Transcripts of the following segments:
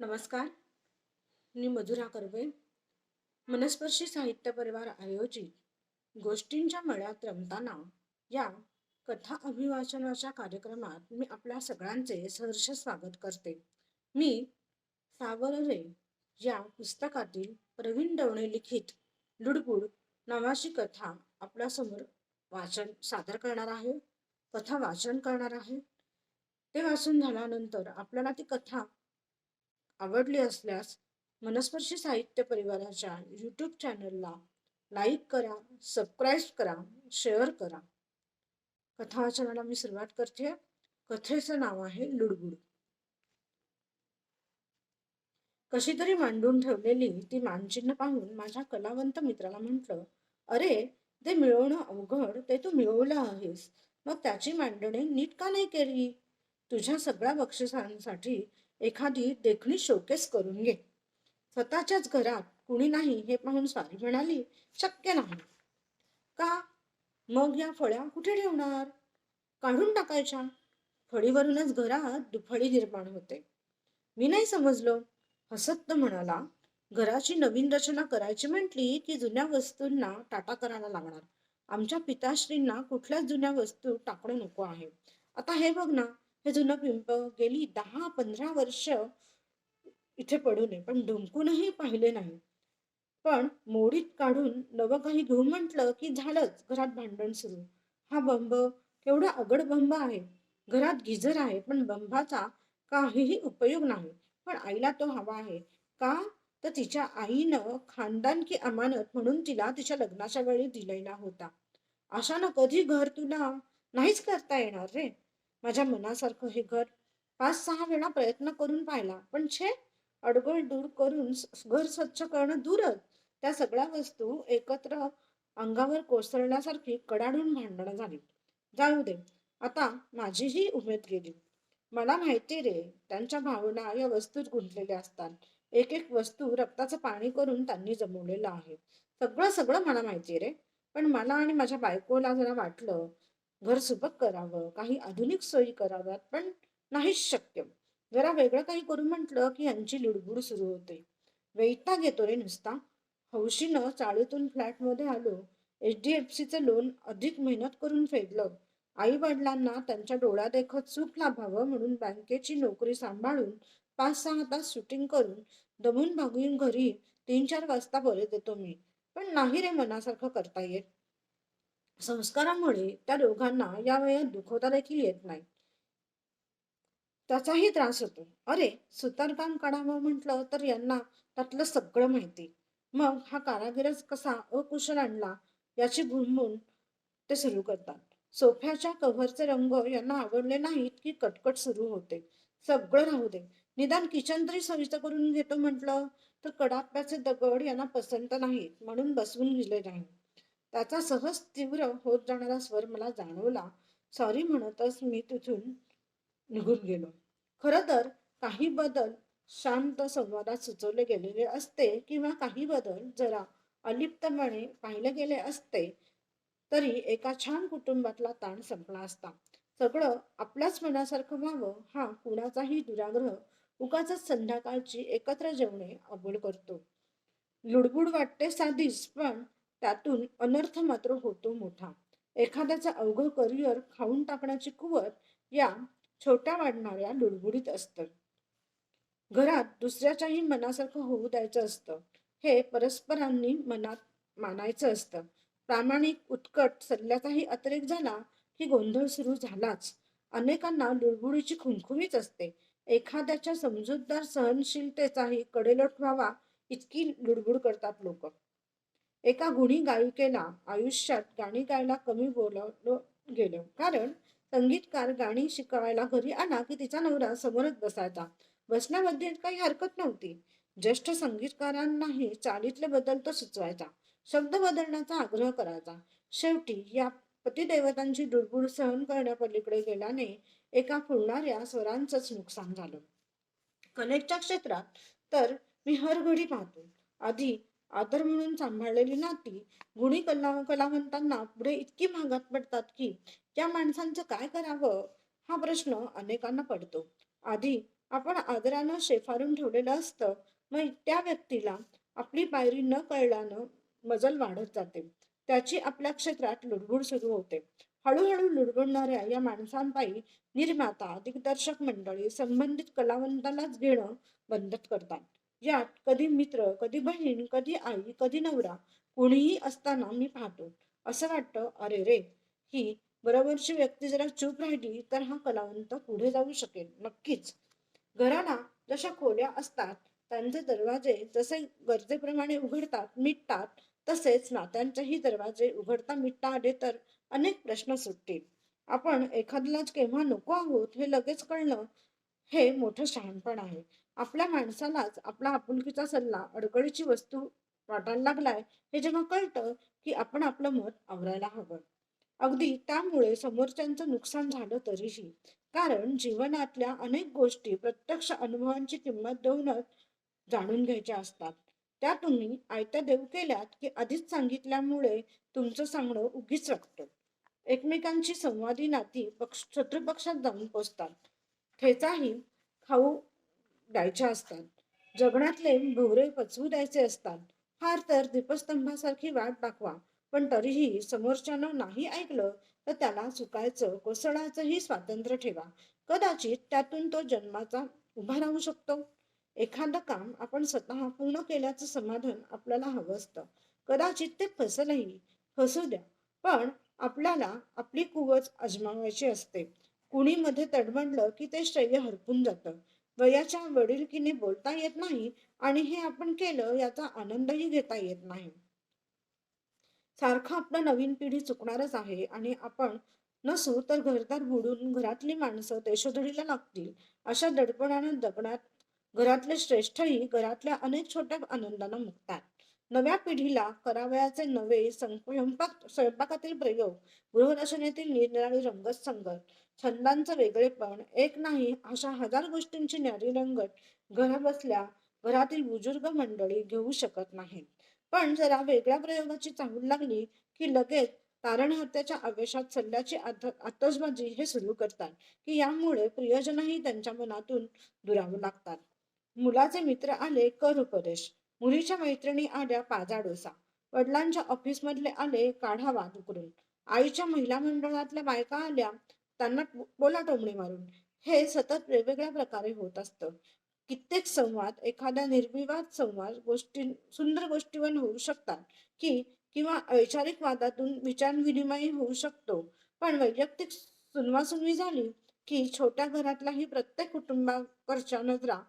नमस्कार. मी मधुरा कर्वे. मनस्पर्शी साहित्य परिवार आयोजित गोष्टींच्या मळ्यात रमताना या कथा अभिवाचनाच्या कार्यक्रमात मी आपल्या सगळ्यांचे सहर्ष स्वागत करते. मी सावररे या पुस्तकातील प्रवीण दवणे लिखित लुडबुड नावाची कथा आपल्यासमोर सादर करणार आहे. कथा वाचन करणार आहे. ते वाचून झाल्यानंतर आपल्याला ती कथा आवडली असल्यास मनस्पर्शी साहित्य परिवाराच्या यूट्यूब चॅनलला लाईक करा, सबस्क्राईब करा, शेअर करा. कथा वाचनाला मी सुरुवात करते. कथेचं नाव आहे लुडबुड. कशी तरी मांडून ठेवलेली ती मानचिन्ह पाहून माझ्या कलावंत मित्राला म्हटलं, अरे ते मिळवणं अवघड ते तू मिळवलं आहेस, मग त्याची मांडणी नीट का नाही केली? तुझ्या सगळ्या बक्षिसांसाठी एखादी देखणी शोकेस करून घे. स्वतःच्याच घरात कुणी नाही हे पाहून स्वारी म्हणाली, शक्य नाही. का? मग या फळ्या कुठे ठेवणार? काढून टाकायच्या. फळीवरूनच घरात दुफळी निर्माण होते. मी नाही समजलो. हसत तो म्हणाला, घराची नवीन रचना करायची म्हटली की जुन्या वस्तूंना टाटा करायला लागणार. आमच्या पिताश्रींना कुठल्याच जुन्या वस्तू टाकणं नको आहे. आता हे बघ ना, हे जुनं पिंप गेली 10-15 वर्ष इथे पडू नये पण ढुंकूनही पाहिले नाही. पण मोडीत काढून नवं काही घेऊ म्हटलं की झालंच घरात भांडण सुरू. हा बंब केवढा अगड बंब आहे. घरात गिझर आहे पण बंबाचा काहीही उपयोग नाही. पण आईला तो हवा आहे. का? तर तिच्या आईनं खानदान की अमानत म्हणून तिला तिच्या लग्नाच्या वेळी दिलेला होता. अशानं कधी घर तुला नाहीच करता येणार रे. माझ्या मनासारखं हे घर 5-6 वेळा प्रयत्न करून पाहिला पण छे, अडगळ दूर करून घर स्वच्छ करणं दूरच, त्या सगळ्या वस्तू एकत्र अंगावर कोसळण्यासारखी कडाडून भांडणं झाली. जाऊ दे, आता माझीही उमेद गेली. मला माहिती रे, त्यांच्या भावना या वस्तूत गुंतलेल्या असतात. एक एक वस्तू रक्ताचं पाणी करून त्यांनी जमवलेलं आहे. सगळं सगळं मला माहिती रे. पण मला आणि माझ्या बायकोला जरा वाटलं घर सुबक करावं, काही आधुनिक सोयी कराव्यात, पण नाहीच शक्य. जरा वेगळं काही करू म्हटलं की यांची लुडबुड सुरू होते. वैताग येतो रे नुसता. हौशीनं चाळीतून फ्लॅटमध्ये आलो. HDFCचं लोन अधिक मेहनत करून फेडलं. आई वडिलांना त्यांच्या डोळ्यादेखत सुख लाभावं म्हणून बँकेची नोकरी सांभाळून 5-6 तास शूटिंग करून दमून भागून घरी 3-4 वाजता परत येतो मी. पण नाही रे मनासारखं करता येत. संस्कारामुळे त्या दोघांना या वयात दुखवता देखील येत नाही. त्याचाही त्रास होतो. अरे, सुतारकाम काढावं म्हटलं तर यांना त्यातलं सगळं माहिती. मग हा कारागीरच कसा अकुशल आणला याची भुणभुण ते सुरू करतात. सोफ्याच्या कव्हरचे रंग यांना आवडले नाहीत की कटकट सुरू होते. सगळं राहू दे. निदान किचन तरी सोयीचं करून घेतो म्हटलं तर कडाप्याचे दगड यांना पसंत नाहीत म्हणून बसवून दिले नाही. त्याचा सहज तीव्र होत जाणारा स्वर मला जाणवला. सॉरी म्हणतच मी तिथून निघून गेलो. खरं तर काही बदल शांत संवादात सुचवले गेलेले असते किंवा काही बदल जरा अलिप्तपणे पाहिले गेले असते तरी एका छान कुटुंबातला ताण संपला असता. सगळं आपल्याच मनासारखं व्हावं हा कुणाचाही दुराग्रह उगाचच संध्याकाळची एकत्र जेवणे अवघड करतो. लुडबुड वाटते साधीच पण त्यातून अनर्थ मात्र होतो मोठा. एखाद्याचं अवघं करिअर खाऊन टाकण्याची कुवत या छोट्या वाढणाऱ्या लुडबुडीत असतं. घरात दुसऱ्याच्याही मनासारखं होऊ द्यायचं असतं. हे परस्परांनी मनात मानायचं असतं. प्रामाणिक उत्कट सल्ल्याचाही अतिरेक झाला की गोंधळ सुरू झालाच. अनेकांना लुडबुडीची खुमखुमीच असते. एखाद्याच्या समजूतदार सहनशीलतेचाही कडेलोट व्हावा इतकी लुडबुड करतात लोक. एका गुणी गायिकेला आयुष्यात गाणी गायला कमी बोलावलं गेलं. कारण संगीतकार गाणी शिकवायला घरी आला की तिचा नवरा समोरच बसायचा. बसण्यामध्ये काही हरकत नव्हती. ज्येष्ठ संगीतकारांनाही चालीतले बदल तो सुचवायचा. शब्द बदलण्याचा आग्रह करायचा. शेवटी या पतिदेवतांची लुडबुड सहन करण्यापलीकडे गेल्याने एका फुलणाऱ्या स्वरांचंच नुकसान झालं. कलेच्या क्षेत्रात तर मी हर घडी पाहतो. आधी आदर म्हणून सांभाळलेली नाती गुणी कलावंतांना पुढे इतकी महागात पडतात की या माणसांचं काय करावं हा प्रश्न अनेकांना पडतो. आधी आपण आदरानं शेफारून ठेवलेलं असतं, मग त्या व्यक्तीला आपली पायरी न कळल्यानं मजल वाढत जाते. त्याची आपल्या क्षेत्रात लुडबुड सुरू होते. हळूहळू लुडबुडणाऱ्या या माणसांपायी निर्माता, दिग्दर्शक मंडळी संबंधित कलावंतालाच घेणं बंद करतात. यात कधी मित्र, कधी बहीण, कधी आई, कधी नवरा, कोणीही असताना मी पाहतो. असं वाटतं, अरे रे, ही बरोबरची व्यक्ती जरा चूप राहिली तर हा कलावंत पुढे जाऊ शकेल. नक्कीच. घराला जशा खोल्या असतात, त्यांचे दरवाजे जसे गरजेप्रमाणे उघडतात, मिटतात, तसेच नात्यांचेही दरवाजे उघडता मिटता आले तर अनेक प्रश्न सुटतील. आपण एखाद्यालाच केव्हा नको आहोत हे लगेच कळणं हे मोठं शहाणपण आहे. आपल्या माणसालाच आपला आपुलकीचा सल्ला अडगळीची वस्तू वाटायला लागलाय हे जेव्हा कळतं, की आपण आपलं मत आवरायला हवं. अगदी त्यामुळे समोरच्यांचं नुकसान झालं तरीही. कारण जीवनातल्या अनेक गोष्टी प्रत्यक्ष अनुभवांची किंमत देऊनच जाणून घ्यायच्या असतात. त्या तुम्ही आयत्या देऊ केल्यात की आधीच सांगितल्यामुळे तुमचं सांगणं उगीच वाटतं. एकमेकांची संवादी नाती शत्रुपक्षात जाऊन पोचतात. ठेचाही खाऊ द्यायच्या असतात. जगण्यातले भोवरे पचवू द्यायचे असतात. फार तर दीपस्तंभासारखी वाट दाखवा, पण तरीही समोरच्यानं नाही ऐकलं तर त्याला चुकायचं, कोसळायचंही स्वातंत्र्य ठेवा. कदाचित त्यातून तो जन्माचा उभा राहू शकतो. एखादं काम आपण स्वतः पूर्ण केल्याचं समाधान आपल्याला हवं असतं. कदाचित ते फसलंही, फसू द्या. पण आपल्याला आपली कुवत आजमावायची असते. कुणी मध्ये तडमडलं की ते श्रेय हरपून जातं. वयाच्या वडिलकीने बोलता येत नाही आणि हे आपण केलं याचा आनंदही घेता येत नाही. सारखं आपलं नवीन पिढी चुकणारच आहे आणि आपण नसू तर घरदार बुडून घरातली माणसं देशोधडीला लागतील. अशा दडपणानं जगण्यात घरातले श्रेष्ठही घरातल्या अनेक छोट्या आनंदांना मुकतात. नव्या पिढीला करावयाचे नवे स्वयंपाकातील प्रयोग, गृहरचनेतील निरनिराळी रंगत संगत, छंदांचं वेगळेपण, एक नाही अशा हजार गोष्टींची न्यारी रंगत घरबसल्या घरातील बुजुर्ग मंडळी घेऊ शकत नाहीत. पण जरा वेगळ्या प्रयोगाची चाहूल लागली की लगेच तारणहात्याच्या आवेशात सल्ल्याची आतषबाजी हे सुरू करतात की यामुळे प्रियजनही त्यांच्या मनातून दुरावू लागतात. मुलाचे मित्र आले कर उपदेश, मुलीच्या मैत्रिणी आल्या पाजा डोसा, वडिलांच्या ऑफिसमधले आले काढा वाद उकरून, आईच्या महिला मंडळातल्या बायका आल्या त्यांना बोला टोमणे मारून. हे सतत वेगवेगळ्या प्रकारे होत असतं. कित्येक संवाद एखाद्या निर्विवाद संवाद सुंदर गोष्टीवर होऊ शकतात की किंवा वैचारिक वादातून विचारविनिमय होऊ शकतो. पण वैयक्तिक सुनवासुनवी झाली की छोट्या घरातल्याही प्रत्येक कुटुंबावरच्या नजरा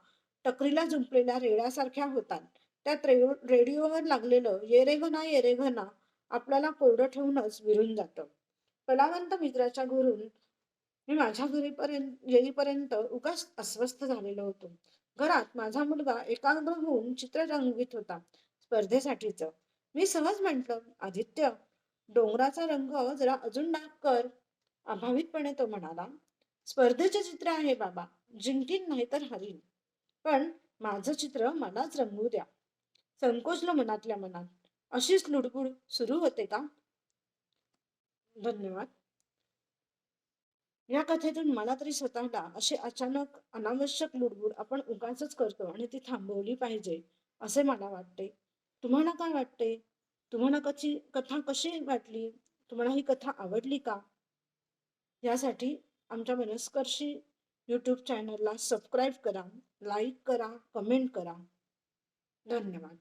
टकरीला जुंपलेल्या रेड्यासारख्या होतात. त्यात रेडिओवर लागलेलं ये रे घना आपल्याला कोरडं ठेवूनच विरून जातं. कलावंत मित्राच्या घरून मी माझ्या येईपर्यंत उगाच अस्वस्थ झालेलो होतो. घरात माझा मुलगा एकाग्र होऊन चित्र रंगवीत होता, स्पर्धेसाठीच. मी सहज म्हंटल, आदित्य, डोंगराचा रंग जरा अजून डार्क कर. अभावितपणे तो म्हणाला, स्पर्धेचे चित्र आहे बाबा, जिंकीन नाही तर हरीन. पण माझं चित्र मलाच रंगवू द्या. संकोचलं मनातल्या मनात. अशीच लुडबुड सुरू होते का? धन्यवाद. या कथेतून मला तरी स्वतःला अशी अचानक अनावश्यक लुडबुड आपण उगाचच करतो आणि ती थांबवली पाहिजे असे मला वाटते. तुम्हाला काय वाटते? तुम्हाला कथा कशी वाटली? तुम्हाला ही कथा आवडली का? यासाठी आमच्या मनस्पर्शी यूट्यूब चॅनलला सबस्क्राईब करा, लाईक करा, कमेंट करा. धन्यवाद.